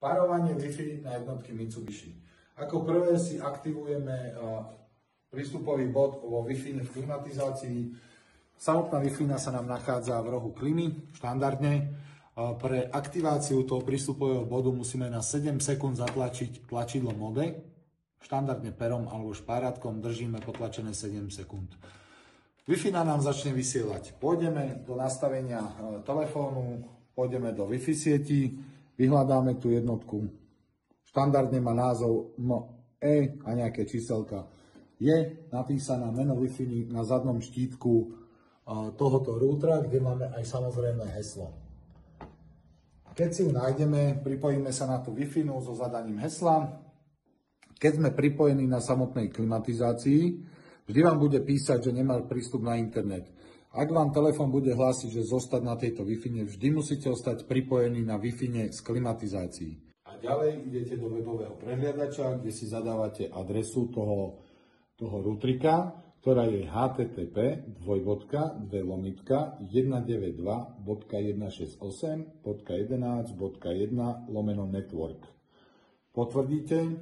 Párovanie Wi-Fi na jednotky Mitsubishi. Ako prvé si aktivujeme prístupový bod vo Wi-Fi v klimatizácii. Samotná Wi-Fi sa nám nachádza v rohu klimy, štandardne. Pre aktiváciu toho prístupového bodu musíme na 7 sekúnd zatlačiť tlačidlo mode. Štandardne perom alebo špárátkom držíme potlačené 7 sekúnd. Wi-Fi nám začne vysielať. Pôjdeme do nastavenia telefónu, pôjdeme do Wi-Fi sieti, vyhľadáme tú jednotku. Štandardne má názov E a nejaké číselka. Je napísaná meno Wi-Fi na zadnom štítku tohoto routera, kde máme aj samozrejme heslo. Keď si ju nájdeme, pripojíme sa na tú Wi-Fi so zadaním hesla. Keď sme pripojení na samotnej klimatizácii, vždy vám bude písať, že nemá prístup na internet. Ak vám telefón bude hlásiť, že zostať na tejto Wi-Fi, vždy musíte ostať pripojení na Wi-Fi z klimatizácií. A ďalej idete do webového prehliadača, kde si zadávate adresu toho routerika, ktorá je http://192.168.11.1.1/network. Potvrdíte,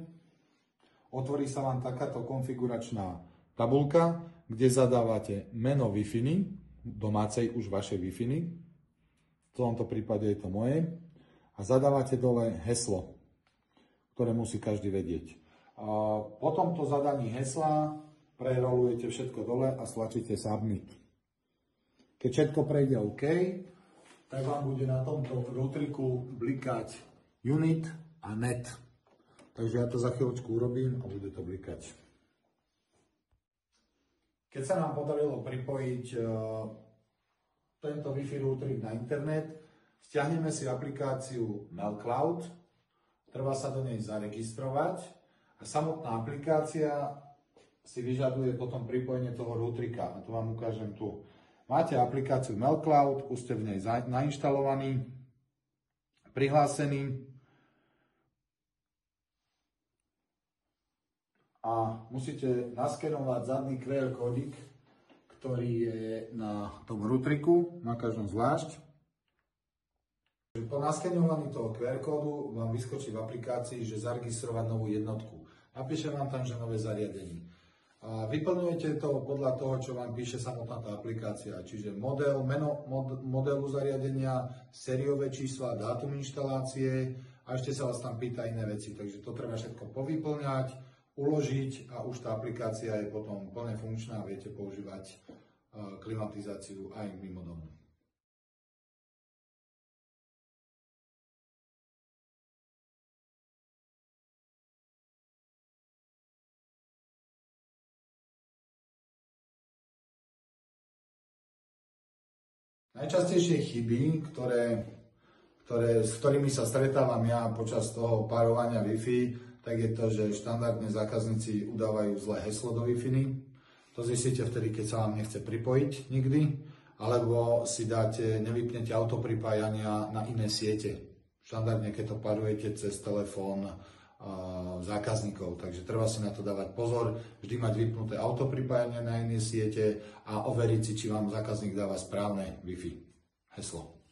otvorí sa vám takáto konfiguračná tabuľka, kde zadávate meno Wi-Fi, domácej už vašej Wi-Fi, v tomto prípade je to moje, a zadávate dole heslo, ktoré musí každý vedieť. Po tomto zadaní hesla prerolujete všetko dole a stlačíte Submit. Keď všetko prejde OK, tak vám bude na tomto routeriku blikať Unit a Net. Takže ja to za chvíľočku urobím a bude to blikať. Keď sa nám podarilo pripojiť tento Wi-Fi routerik na internet, stiahneme si aplikáciu MailCloud, treba sa do nej zaregistrovať a samotná aplikácia si vyžaduje potom pripojenie toho routerika. A to vám ukážem tu. Máte aplikáciu MailCloud, už ste v nej nainštalovaní, prihlásení a musíte naskenovať zadný QR kódik, ktorý je na tom routeriku, na každom zvlášť. Po naskenovaní toho QR kódu vám vyskočí v aplikácii, že zaregistrovať novú jednotku. Napíše vám tam, že nové zariadenie. A vyplňujete to podľa toho, čo vám píše samotná tá aplikácia. Čiže model, meno modelu zariadenia, sériové čísla, dátum inštalácie a ešte sa vás tam pýta iné veci. Takže to treba všetko povyplňať, uložiť a už tá aplikácia je potom plne funkčná a viete používať klimatizáciu aj mimo domu. Najčastejšie chyby, s ktorými sa stretávam ja počas toho párovania Wi-Fi, tak je to, že štandardne zákazníci udávajú zlé heslo do Wi-Fi. To zistíte vtedy, keď sa vám nechce pripojiť nikdy, alebo si nevypnete autopripájania na iné siete. Štandardne, keď to párujete cez telefón zákazníkov. Takže treba si na to dávať pozor, vždy mať vypnuté autopripájanie na iné siete a overiť si, či vám zákazník dáva správne Wi-Fi heslo.